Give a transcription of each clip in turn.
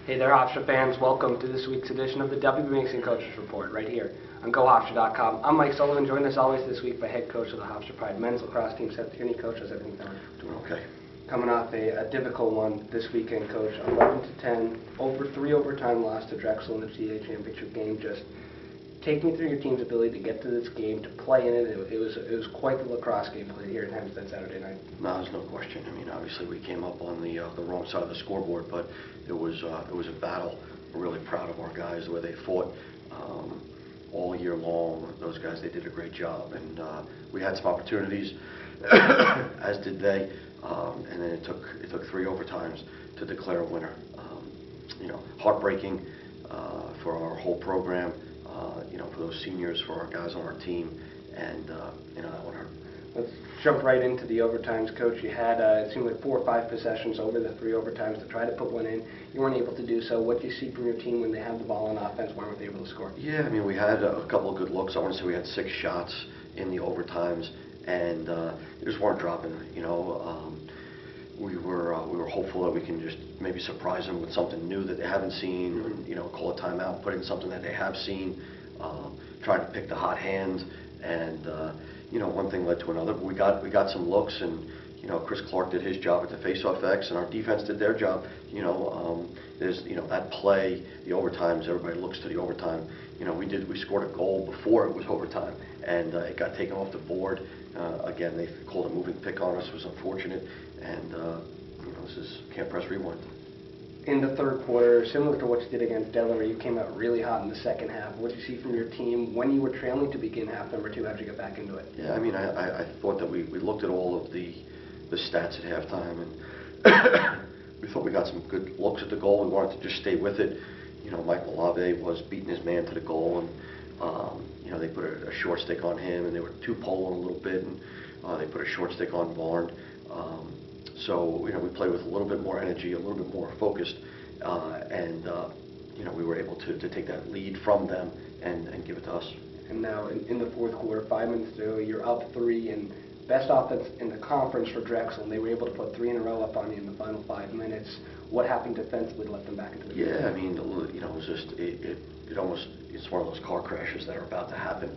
Hey there, Hofstra fans. Welcome to this week's edition of the WBMAX Coaches Report right here on GoHofstra.com. I'm Mike Sullivan, joined as always this week by head coach of the Hofstra Pride men's lacrosse team, Seth Tierney. Coach, how's everything going? Doing okay. Coming off a difficult one this weekend, Coach. 11-10, three overtime loss to Drexel in the CA championship game. Just take me through your team's ability to get to this game, to play in it. It was quite the lacrosse game played here in Hempstead Saturday night. No, there's no question. I mean, obviously we came up on the wrong side of the scoreboard, but it was a battle. We're really proud of our guys, the way they fought all year long. Those guys, they did a great job, and we had some opportunities, as did they. And then it took three overtimes to declare a winner. Heartbreaking for our whole program. For those seniors, for our guys on our team, and that one hurt. Let's jump right into the overtimes, Coach. You had, it seemed like 4 or 5 possessions over the 3 overtimes to try to put one in. You weren't able to do so. What do you see from your team when they have the ball on offense? Why weren't they able to score? Yeah, I mean, we had a couple of good looks. I want to say we had 6 shots in the overtimes, and they just weren't dropping. We were hopeful that we can just maybe surprise them with something new that they haven't seen, call a timeout, put in something that they have seen, try to pick the hot hand, and one thing led to another. But we got some looks, and Chris Clark did his job at the face-off X, and our defense did their job. There's that play, the overtimes. Everybody looks to the overtime. We scored a goal before it was overtime, and it got taken off the board. Again, they called a moving pick on us. It was unfortunate, and this is can't press rewind. In the third quarter, similar to what you did against Delaware, you came out really hot in the second half. What did you see from your team when you were trailing to begin half number 2? How'd you get back into it? Yeah, I mean, I thought that we looked at all of the stats at halftime, and we thought we got some good looks at the goal. We wanted to just stay with it. Mike Malave was beating his man to the goal, and they put a short stick on him, and they were two-poling a little bit, and they put a short stick on Barn. So we played with a little bit more energy, a little bit more focused, and we were able to take that lead from them and give it to us. And now in the fourth quarter, 5 minutes to go, you're up 3, and best offense in the conference for Drexel, and they were able to put 3 in a row up on you in the final 5 minutes. What happened defensively to let them back into the game? Yeah, I mean, it was just it almost, it's one of those car crashes that are about to happen.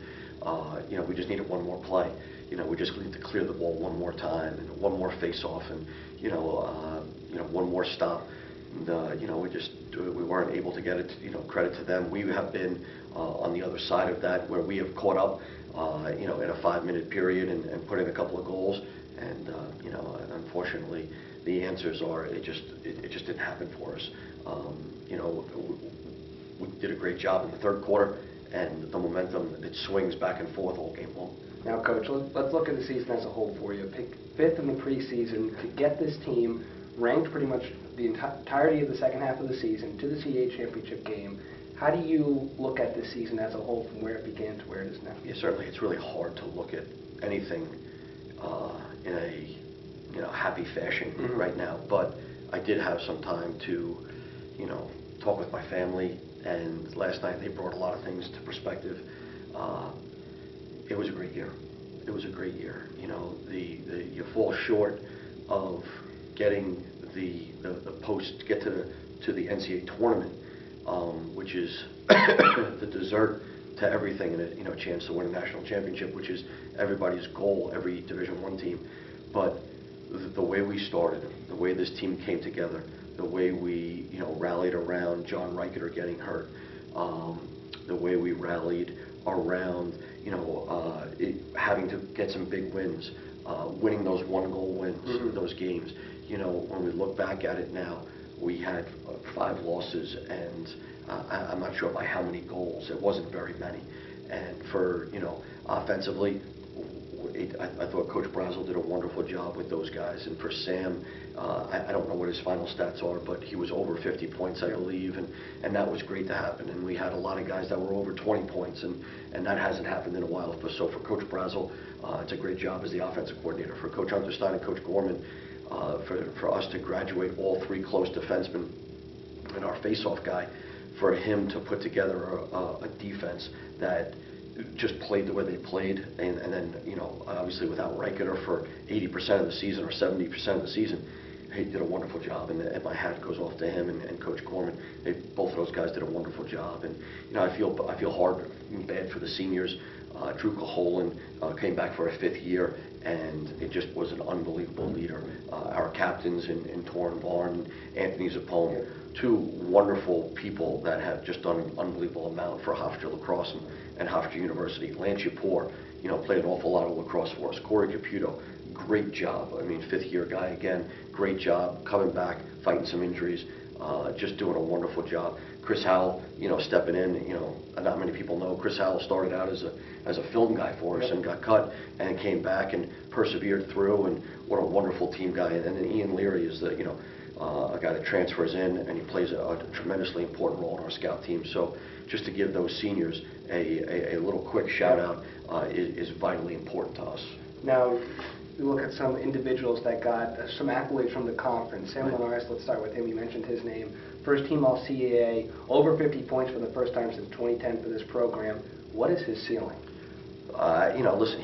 We just needed one more play. We just need to clear the ball one more time, and one more face-off, and one more stop. And, we weren't able to get it. Credit to them. We have been on the other side of that, where we have caught up, in a 5-minute period and put in a couple of goals. And unfortunately, the answers are it just didn't happen for us. We did a great job in the third quarter, and the momentum, it swings back and forth all game long. Now, Coach, let's look at the season as a whole for you. Picked 5th in the preseason to get this team ranked pretty much the entirety of the second half of the season to the CA championship game. How do you look at this season as a whole from where it began to where it is now? Yeah, certainly. It's really hard to look at anything in a happy fashion right now. But I did have some time to, talk with my family, and last night they brought a lot of things to perspective. It was a great year. It was a great year. You fall short of getting the post, get to the NCAA tournament, which is the dessert to everything, and a chance to win a national championship, which is everybody's goal, every Division I team. But the way we started, the way this team came together, the way we rallied around John Reicheter getting hurt, the way we rallied around having to get some big wins, winning those 1-goal wins, those games. When we look back at it now, we had 5 losses, and I'm not sure by how many goals. It wasn't very many. And for offensively, I thought Coach Brazel did a wonderful job with those guys. And for Sam, I don't know what his final stats are, but he was over 50 points, I believe, and that was great to happen. And we had a lot of guys that were over 20 points, and that hasn't happened in a while. So for Coach Brazel, it's a great job as the offensive coordinator. For Coach Unterstein and Coach Gorman, for us to graduate all 3 close defensemen and our face-off guy, for him to put together a defense that just played the way they played, and then obviously without Reicheter for 80% of the season or 70% of the season, he did a wonderful job, and my hat goes off to him and Coach Corman. Both of those guys did a wonderful job, and I feel hard and bad for the seniors. Drew Caholen came back for a 5th year, and it just was an unbelievable leader. Our captains in Torrin Barn, Anthony Zappone, 2 wonderful people that have just done an unbelievable amount for Hofstra lacrosse and Hofstra University. Lance Yapor, played an awful lot of lacrosse for us. Corey Caputo, great job. I mean, 5th year guy again, great job coming back, fighting some injuries, just doing a wonderful job. Chris Howell, stepping in. Not many people know Chris Howell started out as a film guy for us and got cut and came back and persevered through. And what a wonderful team guy. And then Ian Leary is a guy that transfers in, and he plays a tremendously important role in our scout team. So just to give those seniors a little quick shout out is vitally important to us. Now, we look at some individuals that got some accolades from the conference. Sam Linares, let's start with him. You mentioned his name. First team All-CAA, over 50 points for the first time since 2010 for this program. What is his ceiling? Listen,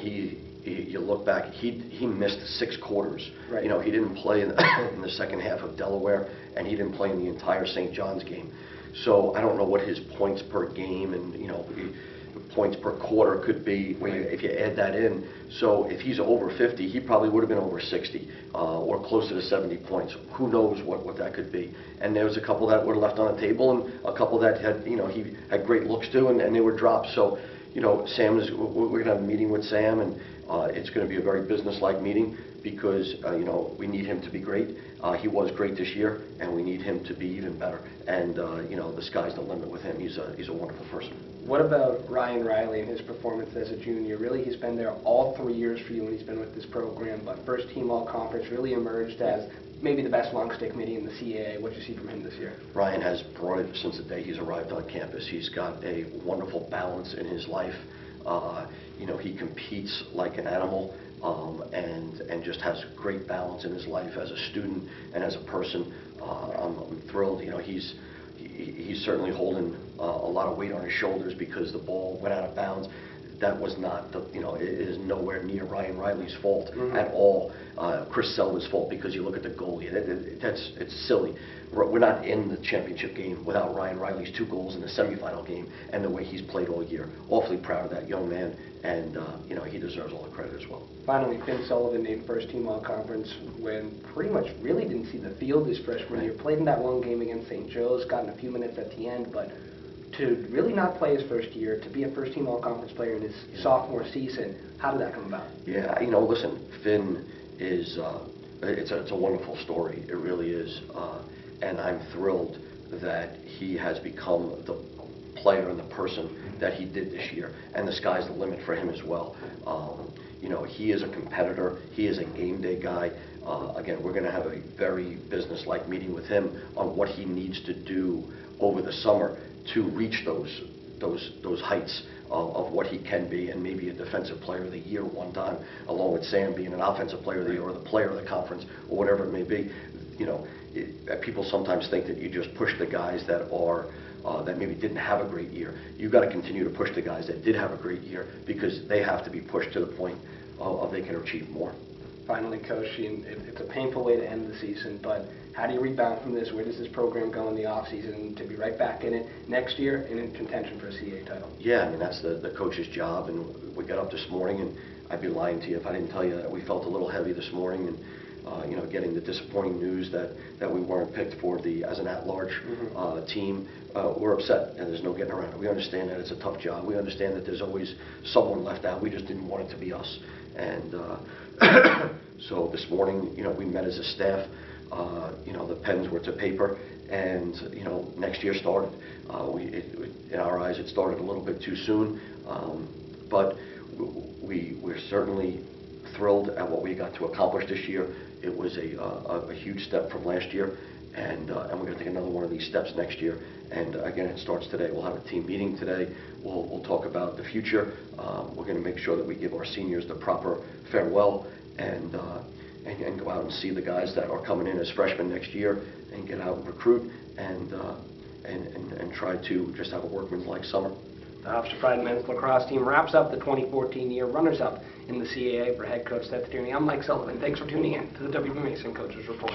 you look back, he missed 6 quarters. Right. He didn't play in the second half of Delaware, and he didn't play in the entire St. John's game. So I don't know what his points per game and points per quarter could be if you add that in. So if he's over 50, he probably would have been over 60 or closer to 70 points. Who knows what that could be? And there was a couple that were left on the table, and a couple that had he had great looks to, and they were dropped. So Sam we're going to have a meeting with Sam, and it's going to be a very business-like meeting because we need him to be great. He was great this year, and we need him to be even better. And the sky's the limit with him. He's a wonderful person. What about Ryan Riley and his performance as a junior? Really, he's been there all 3 years for you when he's been with this program, but first team all-conference, really emerged as maybe the best long stick midi in the CAA. What do you see from him this year? Ryan has brought it since the day he's arrived on campus. He's got a wonderful balance in his life. He competes like an animal, and just has great balance in his life as a student and as a person. I'm thrilled. He's certainly holding a lot of weight on his shoulders because the ball went out of bounds. That was not it is nowhere near Ryan Riley's fault at all. Chris Selva's fault, because you look at the goalie. It's silly. We're not in the championship game without Ryan Riley's 2 goals in the semifinal game and the way he's played all year. Awfully proud of that young man, and he deserves all the credit as well. Finally, Finn Sullivan named first team all-conference when pretty much really didn't see the field his freshman year. Played in that one game against St. Joe's, gotten a few minutes at the end, but to really not play his first year, to be a first team all-conference player in his sophomore season, how did that come about? Yeah, listen, Finn is it's a wonderful story. It really is, and I'm thrilled that he has become the player and the person that he did this year, and the sky's the limit for him as well. He is a competitor. He is a game day guy. Again, we're going to have a very business-like meeting with him on what he needs to do over the summer to reach those heights of what he can be, and maybe a defensive player of the year one time, along with Sam being an offensive player of the year or the player of the conference or whatever it may be. People sometimes think that you just push the guys that maybe didn't have a great year. You've got to continue to push the guys that did have a great year, because they have to be pushed to the point of they can achieve more. Finally, Coach, it's a painful way to end the season, but how do you rebound from this? Where does this program go in the offseason to be right back in it next year and in contention for a CAA title? Yeah, that's the coach's job, and we got up this morning, and I'd be lying to you if I didn't tell you that we felt a little heavy this morning, and getting the disappointing news that we weren't picked for as an at-large team. We're upset, and there's no getting around it. We understand that it's a tough job. We understand that there's always someone left out. We just didn't want it to be us. And so this morning, we met as a staff. The pens were to paper, and next year started. In our eyes, it started a little bit too soon, but we're certainly thrilled at what we got to accomplish this year. It was a huge step from last year, and we're going to take another one of these steps next year. And again, it starts today. We'll have a team meeting today. We'll talk about the future. We're going to make sure that we give our seniors the proper farewell, and go out and see the guys that are coming in as freshmen next year, and get out and recruit, and try to just have a workman's-like summer. The Hofstra Pride men's lacrosse team wraps up the 2014 year runners-up in the CAA. For head coach Seth Tierney, I'm Mike Sullivan. Thanks for tuning in to the W.B. Mason Coaches Report.